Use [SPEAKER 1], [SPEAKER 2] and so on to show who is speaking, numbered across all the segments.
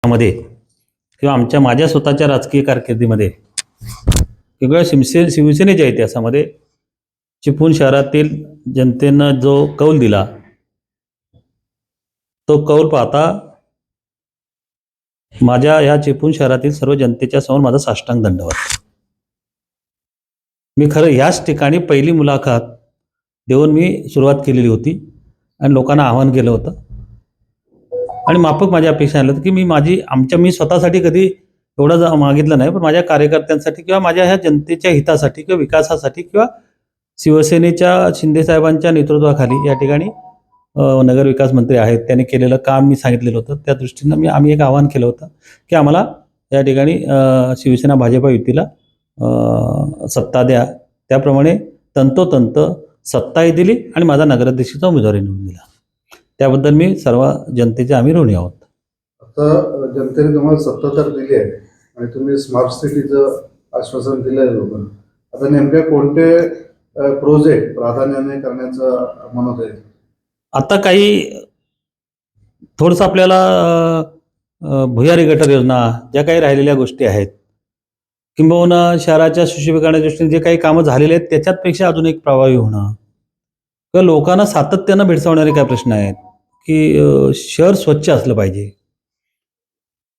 [SPEAKER 1] मध्ये किंवा माझया स्वतःच्या राजकीय कारकिर्दीमध्ये किंवा शिवसेनेच्या इतिहासामध्ये चिपळूण शहरातील जनतेनं जो कौल दिला तो कौल पाहता माझ्या या चिपळूण शहरातील सर्व जनतेच्या समोर माझा साष्टांग दंडवत। मी खरं याच ठिकाणी पहिली मुलाखत देऊन मी सुरुवात केलेली होती आणि लोकांना आवाहन केलं होतं आणि माफक माझी अपेक्षा आलं की मी स्वतःसाठी कधी एवढं मागितलं नाही, पण माझ्या कार्यकर्त्यांसाठी किंवा माझ्या ह्या जनतेच्या हितासाठी किंवा विकासासाठी किंवा शिवसेनेच्या शिंदे साहेबांच्या नेतृत्वाखाली या ठिकाणी नगर विकास मंत्री आहेत त्यांनी केलेलं काम मी सांगितलेलं होतं। त्या दृष्टीनं आम्ही एक आवाहन केलं होतं की आम्हाला या ठिकाणी शिवसेना भाजपा युतीला सत्ता द्या। त्याप्रमाणे तंतोतंत सत्ताही दिली आणि माझा नगराध्यक्षाचा उमेदवारी निवडून दिला। त्याबद्दल मी सर्व जनतेचे आम्ही ऋणी आहोत।
[SPEAKER 2] आता जनतेने तुम्हाला सत्ता तर दिली आहे आणि तुम्ही स्मार्ट सिटीचं आश्वासन दिलं आहे लोकांना, आता नेमके कोणते प्रोजेक्ट प्राधान्याने करण्याचं म्हणत आहे?
[SPEAKER 1] आता काही थोडंसं आपल्याला भुयारी गटर योजना ज्या काही राहिलेल्या गोष्टी आहेत किंबहुना शहराच्या सुशोभीकरणाच्या दृष्टीने जे काही कामं झालेले आहेत त्याच्यापेक्षा अजून एक प्रभावी होणं किंवा लोकांना सातत्यानं भेडसावणारे काय प्रश्न आहेत की शहर स्वच्छ असलं पाहिजे।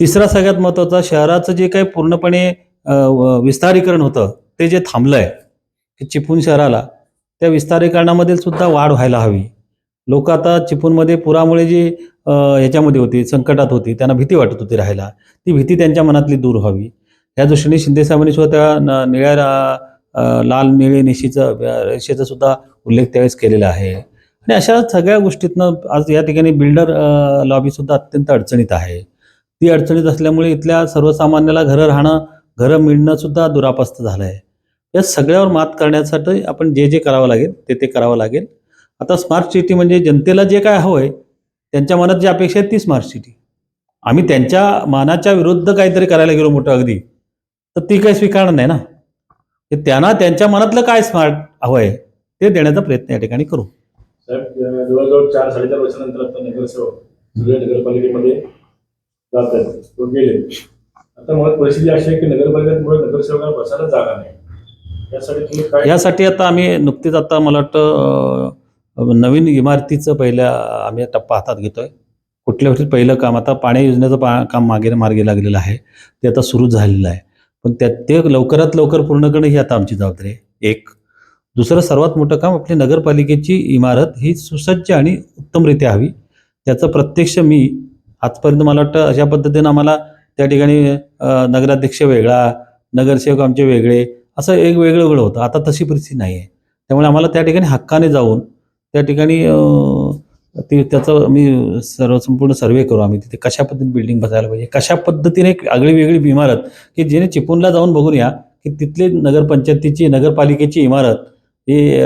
[SPEAKER 1] तिसरा सगळ्यात महत्त्वाचा, शहराचं जे काही पूर्णपणे विस्तारीकरण होतं ते जे थांबलं आहे की चिपळूण शहराला त्या विस्तारीकरणामध्ये सुद्धा वाढ व्हायला हवी। लोक आता चिपळूणमध्ये पुरामुळे जी ह्याच्यामध्ये होती, संकटात होती, त्यांना भीती वाटत होती राहायला, ती भीती त्यांच्या मनातली दूर व्हावी या दृष्टीने शिंदे साहेबांनी सुद्धा त्या निळ्या लाल निळे रेषेचा सुद्धा उल्लेख त्यावेळेस केलेला आहे। आणि अशा सगळ्या गोष्टीतनं आज या ठिकाणी बिल्डर लॉबी सुद्धा अत्यंत अडचणीत आहे। ती अडचणीत असल्यामुळे इथल्या सर्वसामान्याला घरं मिळणं सुद्धा दुरापस्त झालं आहे। या सगळ्यावर मात करण्यासाठी आपण जे करावं लागेल ते करावं लागेल। आता स्मार्ट सिटी म्हणजे जनतेला जे काय हवं आहे त्यांच्या मनात जी अपेक्षा आहे ती स्मार्ट सिटी, आम्ही त्यांच्या मानाच्या विरुद्ध काहीतरी करायला गेलो मोठं अगदी तर ती काही स्वीकारणार नाही ना। ते त्यांना त्यांच्या मनातलं काय स्मार्ट हवं आहे ते देण्याचा प्रयत्न या ठिकाणी करू।
[SPEAKER 3] साहेब, जवळजवळ 4-4.5 वर्षानंतर आता नगरसेवक सगळ्या नगरपालिकेमध्ये जात आहेत, गेले। आता मला परिस्थिती अशी आहे की नगरपालिकेमुळे नगरसेवकांना बसायला जागा नाही।
[SPEAKER 1] यासाठी आता आम्ही नुकतीच आता मला वाटतं नवीन इमारतीचं पहिल्या आम्ही टप्पा हातात घेतोय। कुठल्या गोष्टीत पहिलं काम आता पाणी योजनेचं काम मार्गी लागलेलं आहे, ते आता सुरू झालेलं आहे, पण ते लवकरात लवकर पूर्ण करणं ही आता आमची जबाबदारी आहे। एक दुसरं सर्वात मोठं काम, आपली नगरपालिकेची इमारत ही सुसज्ज आणि उत्तमरित्या हवी। त्याचं प्रत्यक्ष मी आजपर्यंत मला वाटतं अशा पद्धतीनं आम्हाला त्या ठिकाणी नगराध्यक्ष वेगळा, नगरसेवक आमचे वेगळे, असं एक वेगळं होतं। आता तशी परिस्थिती नाही आहे, त्यामुळे आम्हाला त्या ठिकाणी हक्काने जाऊन त्या ठिकाणी त्याचं मी संपूर्ण सर्वे करू आम्ही तिथे कशा पद्धतीने बिल्डिंग बसायला पाहिजे, कशा पद्धतीने एक आगळी वेगळी इमारत की जेणे चिपळूणला जाऊन बघून या की तिथली नगरपंचायतीची नगरपालिकेची इमारत ही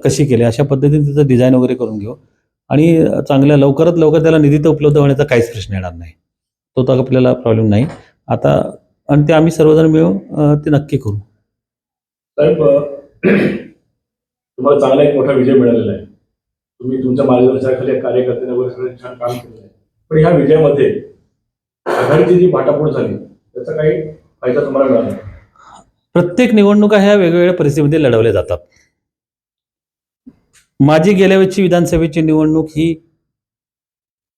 [SPEAKER 1] कशी केली, अशा पद्धतीने तिचं डिझाईन वगैरे करून घेऊ आणि चांगल्या लवकरात लवकर त्याला निधी तर उपलब्ध होण्याचा काहीच प्रश्न येणार नाही, तो तर आपल्याला प्रॉब्लेम नाही आता, आणि ते आम्ही सर्वजण मिळून ते नक्की करू।
[SPEAKER 3] साहेब, तुम्हाला चांगला एक मोठा विजय मिळालेला आहे, तुम्ही तुमच्या मार्गदर्शनाखाली कार्यकर्त्यांनी वगैरे सगळं छान काम केलेलं आहे, पण ह्या विजयामध्ये आघाडीची जी भाटापोट झाली त्याचा काही फायदा तुम्हाला मिळाला?
[SPEAKER 1] प्रत्येक निवडणुका ह्या वेगवेगळ्या परिस्थितीमध्ये लढवल्या जातात। माझी गेल्या वेळची विधानसभेची निवडणूक ही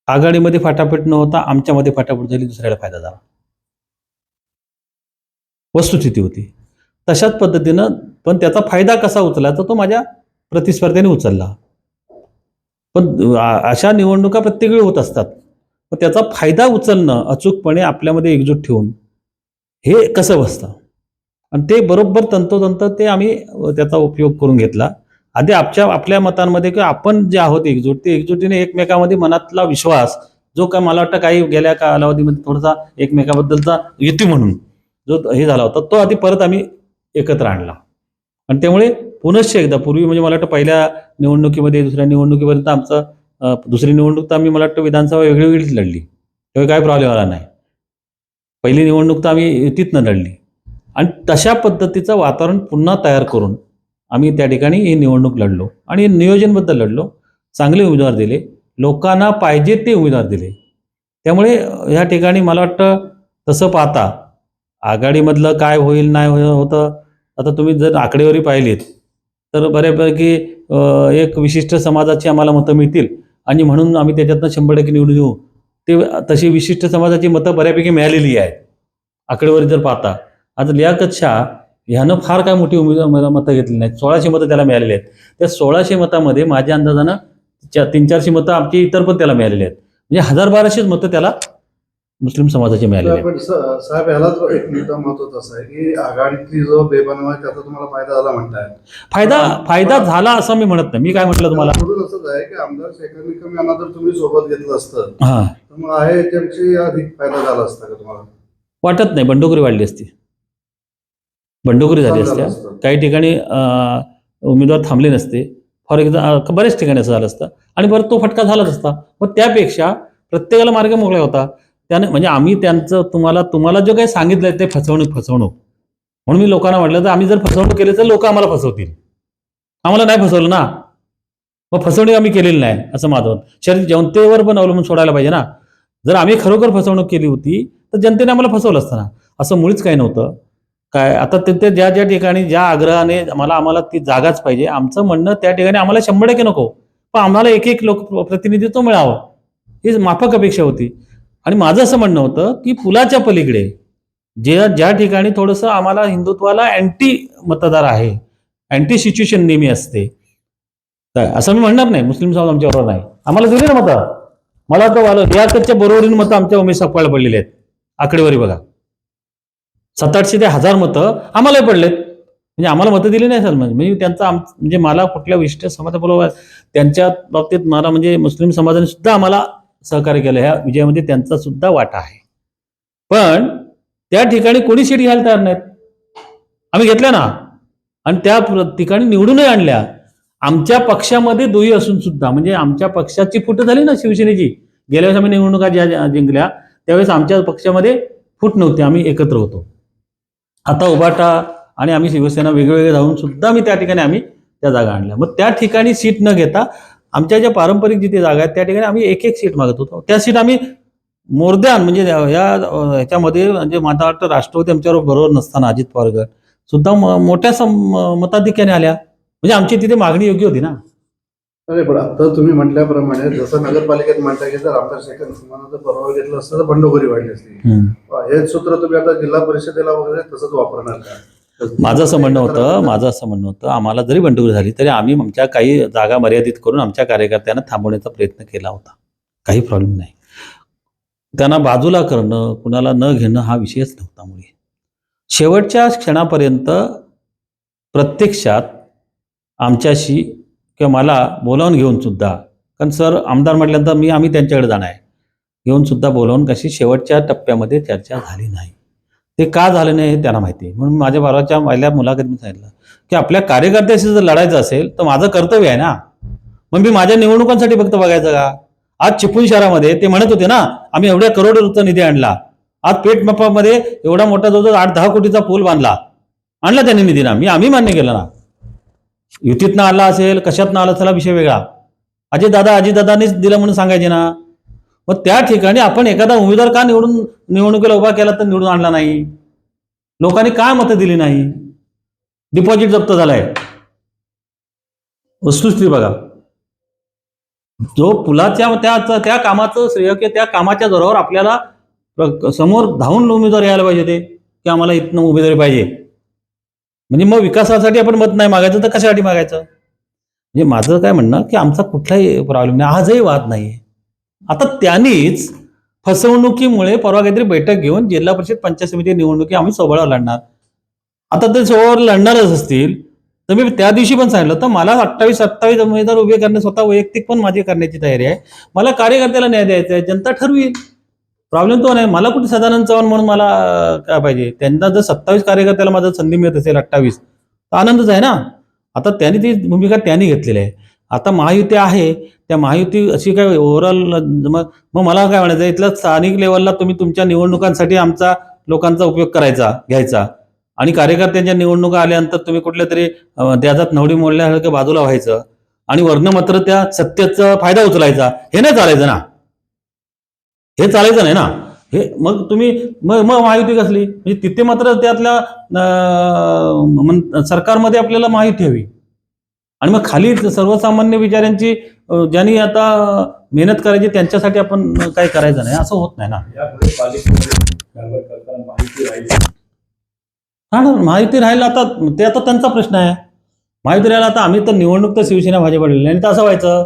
[SPEAKER 1] आघाडीमध्ये फाटाफट न होता आमच्यामध्ये फाटाफट झाली, दुसऱ्याला फायदा झाला, वस्तुस्थिती होती तशाच पद्धतीनं। पण त्याचा फायदा कसा उचलायचा तो माझ्या प्रतिस्पर्ध्याने उचलला। पण अशा निवडणुका प्रत्येक वेळी होत असतात, पण त्याचा फायदा उचलणं अचूकपणे आपल्यामध्ये एकजूट ठेवून हे कसं बसतं आणि ते बरोबर तंतोतंत ते आम्ही त्याचा उपयोग करून घेतला। आधी आपल्या मतांमध्ये किंवा आपण जे आहोत एकजूट, ते एकजुटीने एकमेकांमध्ये मनातला विश्वास जो काय मला वाटतं काही गेल्या कालावधीमध्ये थोडासा एकमेकाबद्दलचा युती म्हणून जो हे झाला होता तो आधी परत आम्ही एकत्र आणला आणि त्यामुळे पुनश्च एकदा पूर्वी म्हणजे मला वाटतं पहिल्या निवडणुकीमध्ये दुसऱ्या निवडणुकीपर्यंत आमचं दुसरी निवडणूक तर आम्ही मला वाटतं विधानसभा वेगळीच लढली, तेव्हा काय प्रॉब्लेम आला नाही। पहिली निवडणूक तर आम्ही युतीतनं लढली आणि तशा पद्धतीचं वातावरण पुन्हा तयार करून आम्ही त्या ठिकाणी ही निवडणूक लढलो आणि नियोजनबद्दल लढलो, चांगले उमेदवार दिले, लोकांना पाहिजे ते उमेदवार दिले। त्यामुळे ह्या ठिकाणी मला वाटतं तसं पाहता आघाडीमधलं काय होईल नाही होतं, आता तुम्ही जर आकडेवारी पाहिलीत तर बऱ्यापैकी एक विशिष्ट समाजाची आम्हाला मतं मिळतील आणि म्हणून आम्ही त्याच्यातनं 100% निवडून येऊ. ते तशी विशिष्ट समाजाची मतं बऱ्यापैकी मिळालेली आहेत आकडेवारी जर पाहता. आता लियाकत शाह ह्यानं फार काय मोठी उमेदवार मतं घेतली नाहीत. 1600 मतं त्याला मिळालेली आहेत. त्या 1600 मतामध्ये माझ्या अंदाजानं 300-400 मतं आमची इतर पण त्याला मिळालेली आहेत. म्हणजे 1000-1200 मतं त्याला मुस्लिम समाजाचे मिळालेले आहेत.
[SPEAKER 2] पण साहेब, ह्यालाच एक मुद्दा महत्वाचा असा आहे की आघाडीतली जो बेबनाव आहे त्याचा तुम्हाला फायदा झाला म्हणताय.
[SPEAKER 1] फायदा झाला असं मी म्हणत नाही. मी काय म्हटलं तुम्हाला,
[SPEAKER 2] म्हणून असंच आहे की आमदार शेखर निकम यांना जर तुम्ही सोबत घेतलं असतं
[SPEAKER 1] हां
[SPEAKER 2] तर मग आहे त्यांची अधिक फायदा झाला असता का तुम्हाला?
[SPEAKER 1] वाटत नाही. बंडखोरी वाढली असती, बंडखोरी झाली असत्या. काही ठिकाणी उमेदवार थांबले नसते. फॉर एक्झाम्पल बऱ्याच ठिकाणी असं झालं असतं आणि परत तो फटका झालाच असता. मग त्यापेक्षा प्रत्येकाला मार्ग मोकळा होता. त्याने म्हणजे आम्ही त्यांचं तुम्हाला जो काही सांगितलंय ते फसवणूक म्हणून मी लोकांना म्हटलं तर आम्ही जर फसवणूक केली तर लोक आम्हाला फसवतील. आम्हाला नाही फसवलं ना, मग फसवणूक आम्ही केलेली नाही असं माझं. शरीर जनतेवर पण अवलंबून सोडायला पाहिजे ना. जर आम्ही खरोखर फसवणूक केली होती तर जनतेने आम्हाला फसवलं असतं ना. असं मुळीच काही नव्हतं. काय आता ते ज्या ठिकाणी ज्या आग्रहाने आम्हाला ती जागाच पाहिजे, आमचं म्हणणं त्या ठिकाणी आम्हाला 100% नको, पण आम्हाला एक लोकप्रतिनिधित्व मिळावं ही माफक अपेक्षा होती. आणि माझं असं म्हणणं होतं की पुलाच्या पलीकडे ज्या ठिकाणी थोडंसं आम्हाला हिंदुत्वाला अँटी मतदार आहे, अँटी सिच्युएशन नेहमी असते, तर असं मी म्हणणार नाही मुस्लिम समाज आमच्याबरोबर नाही. आम्हाला दिली ना मतं. मला वाटतं लियाकतच्या बरोबरीने मतं आमच्या उमेश सपकाळला पडलेली आहेत. आकडेवारी बघा, 700-800 ते 1000 मतं आम्हालाही पडलेत. म्हणजे आम्हाला मतं दिली नाही सर. म्हणजे त्यांचा म्हणजे मला कुठल्या विशिष्ट समाजाबरोबर त्यांच्या बाबतीत मला म्हणजे मुस्लिम समाजाने सुद्धा आम्हाला सहकार्य केलं. ह्या विजयामध्ये त्यांचा सुद्धा वाटा आहे. पण त्या ठिकाणी कोणी सीट घ्यायला तयार नाहीत. आम्ही घेतल्या ना आणि त्या ठिकाणी निवडूनही आणल्या. आमच्या पक्षामध्ये दुई असून सुद्धा म्हणजे आमच्या पक्षाची फूट झाली ना शिवसेनेची. गेल्या वेळेस आम्ही निवडणुका ज्या जिंकल्या त्यावेळेस आमच्या पक्षामध्ये फूट नव्हती, आम्ही एकत्र होतो. आता उभाटा आणि आम्ही शिवसेना वेगवेगळे राहून सुद्धा मी त्या ठिकाणी आम्ही त्या जागा आणल्या. मग त्या ठिकाणी सीट न घेता आमच्या ज्या पारंपरिक जिथे जागा आहेत त्या ठिकाणी आम्ही एक सीट मागत होतो. त्या सीट आम्ही मोरद्यान म्हणजे ह्याच्यामध्ये म्हणजे मला वाटतं राष्ट्रवादी आमच्यावर बरोबर नसताना अजित पवार गट सुद्धा मोठ्या मताधिक्याने आल्या. म्हणजे आमची तिथे मागणी योग्य होती ना.
[SPEAKER 2] अरे पण आता तुम्ही म्हटल्याप्रमाणे जसं नगरपालिकेत म्हणता की जर आमदार शेखर निकमानं जर परवा घेतलं असतं तर बंडखोरी वाढली असती. हे सूत्र तुम्ही आता जिल्हा परिषदेला वगैरे तसंच वापरणार का?
[SPEAKER 1] माझं असं म्हणणं होतं आम्हाला जरी बंडखोरी झाली तरी आम्ही आमच्या काही जागा मर्यादित करून आमच्या कार्यकर्त्यांना थांबवण्याचा प्रयत्न केला होता. काही प्रॉब्लेम नाही. त्यांना बाजूला करणं, कुणाला न घेणं हा विषयच नव्हता. मुळे शेवटच्या क्षणापर्यंत प्रत्यक्षात आमच्याशी किंवा मला बोलावून घेऊन सुद्धा, कारण सर आमदार म्हटल्यानंतर आम्ही त्यांच्याकडे जाणार आहे, घेऊन सुद्धा बोलावून कशी शेवटच्या टप्प्यामध्ये चर्चा झाली नाही. ते का झालं नाही हे त्यांना माहिती आहे. म्हणून माझ्या बाराच्या पहिल्या मुलाखतीत मी सांगितलं की आपल्या कार्यकर्त्याशी जर लढायचं असेल तर माझं कर्तव्य आहे ना. मग मी माझ्या निवडणुकांसाठी फक्त बघायचं का? आज चिपळूण शहरामध्ये ते म्हणत होते ना आम्ही एवढ्या करोडचा निधी आणला. आज पेठ मपामध्ये एवढा मोठा जवळजवळ 8-10 कोटीचा पूल आणला त्यांनी निधी ना. आम्ही मान्य केलं ना. युतीतनं आला असेल कशातनं आला त्याला विषय वेगळा. अजितदादांनीच दिलं म्हणून सांगायचे ना. मग त्या ठिकाणी आपण एखादा उमेदवार का निवडणुकीला उभा केला तर निवडून आणला नाही? लोकांनी काय मतं दिली नाही? डिपॉझिट जप्त झालाय. वस्तुस्थिती बघा. जो पुलाच्या त्या कामाचं श्रेय किंवा त्या कामाच्या जोरावर आपल्याला समोर धावून उमेदवार यायला पाहिजे ते की आम्हाला इथनं उमेदवारी पाहिजे. म्हणजे मग विकासासाठी आपण मत नाही मागायचं तर कशासाठी मागायचं? म्हणजे माझं काय म्हणणं की आमचा कुठलाही प्रॉब्लेम नाही, आजही वाद नाही. आता त्यांनीच फसवणुकीमुळे परवा काहीतरी बैठक घेऊन जिल्हा परिषद पंचायत समिती निवडणुकी आम्ही सोबळावर लढणार. आता ते सोबळावर लढणारच असतील तर मी त्या दिवशी पण सांगितलं तर मला 28-27 उमेदवार उभे करणे स्वतः वैयक्तिक पण माझी करण्याची तयारी आहे. मला कार्यकर्त्याला न्याय द्यायचा आहे, जनता ठरवेल. प्रॉब्लेम तो नाही. मला कुठे सदानंद चव्हाण म्हणून मला काय पाहिजे? त्यांना जर 27 कार्यकर्त्याला माझं संधी मिळत असेल 28 तर आनंदच आहे ना. आता त्यांनी ती भूमिका त्यांनी घेतलेली आहे. आता महायुती आहे, त्या महायुती अशी काय ओव्हरऑल मग मला काय म्हणायचं इथल्या स्थानिक लेवलला तुम्ही तुमच्या निवडणुकांसाठी आमचा लोकांचा उपयोग घ्यायचा आणि कार्यकर्त्यांच्या निवडणुका आल्यानंतर तुम्ही कुठल्या तरी त्याच्यात नवडी मोडल्यासारखं बाजूला व्हायचं आणि वर्ण मात्र त्या सत्तेचा फायदा उचलायचा. हे नाही चालायचं ना. हे चालायचं नाही ना. हे मग तुम्ही मग महायुती कसली, म्हणजे तिथे मात्र त्यातल्या सरकारमध्ये आपल्याला माहिती हवी, आणि मग खाली सर्वसामान्य विचारांची ज्यांनी आता मेहनत करायची त्यांच्यासाठी आपण काय करायचं नाही, असं होत नाही ना.
[SPEAKER 3] यापुढे पालिकेमध्ये कारभार करताना माहिती राहील.
[SPEAKER 1] हा ना, माहिती राहील. आता ते आता त्यांचा प्रश्न आहे. माहिती राहील. आता आम्ही तर निवडणूक तर शिवसेना भाजप लढलेली आणि तर असं व्हायचं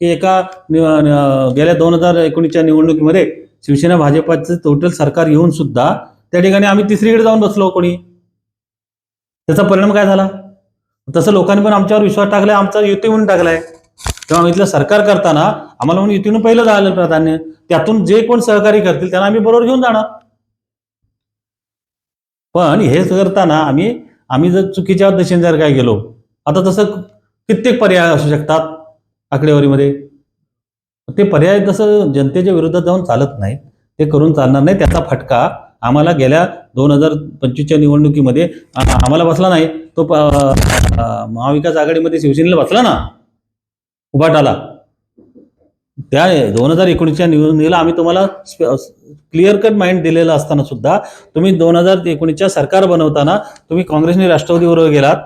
[SPEAKER 1] की एका गेल्या 2019च्या निवडणुकीमध्ये शिवसेना भाजपाचं टोटल सरकार येऊन सुद्धा त्या ठिकाणी आम्ही तिसरीकडे जाऊन बसलो. कोणी त्याचा परिणाम काय झाला? तसं लोकांनी पण आमच्यावर विश्वास टाकलाय, आमचा युती म्हणून टाकलाय. तेव्हा आम्ही इथलं सरकार करताना आम्हाला म्हणून युतीनं पहिलं झालं प्राधान्य. त्यातून जे कोण सहकार्य करतील त्यांना आम्ही बरोबर घेऊन जाणार. पण हे करताना आम्ही जर चुकीच्या दिशेने जर काय गेलो, आता तसं कित्येक पर्याय असू शकतात आकडेवारीमध्ये. ते पर्याय तसं जनतेच्या विरोधात जाऊन चालत नाही, ते करून चालणार नाही. त्याचा फटका आम्हाला गेल्या 2025च्या निवडणुकीमध्ये आम्हाला बसला नाही. तो महाविकास आघाडीमध्ये शिवसेनेला बसला ना, उभाटाला. त्या 2019च्या निवडणुकीला आम्ही तुम्हाला क्लिअर कट माइंड दिलेलं असताना सुद्धा तुम्ही 2019च्या सरकार बनवताना तुम्ही काँग्रेसने राष्ट्रवादीबरोबर गेलात,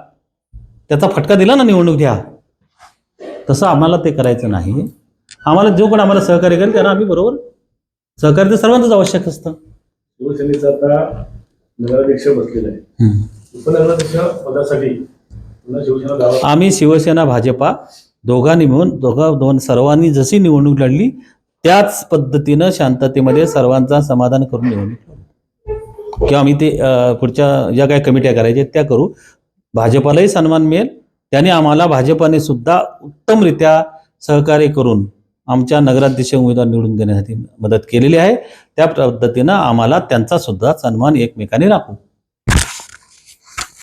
[SPEAKER 1] त्याचा फटका दिला ना निवडणूक द्या. तसं आम्हाला ते करायचं नाही. आम्हाला जो कोण आम्हाला सहकार्य करेल त्यांना आम्ही बरोबर सहकार्य तर सर्वांचंच आवश्यक असतं.
[SPEAKER 3] शिवसेनेचा आता नगराध्यक्ष बसलेला आहे, उपनगराध्यक्ष पदासाठी पुन्हा शिवसेना गावात
[SPEAKER 1] आम्ही शिवसेना भाजपा दोघांनी मिळून सर्वांनी जशी निवडणूक लढली त्याच पद्धतीनं शांततेमध्ये सर्वांचा समाधान करून निवडणूक लढू. किंवा आम्ही ते पुढच्या ज्या काही कमिट्या करायच्या त्या करू. भाजपालाही सन्मान मिळेल, त्याने आम्हाला भाजपाने सुद्धा उत्तमरित्या सहकार्य करून आमच्या नगराध्यक्ष उमेदवार निवडून देण्यासाठी मदत केलेली आहे. त्या पद्धतीनं आम्हाला त्यांचा सुद्धा सन्मान एकमेकांनी राखू.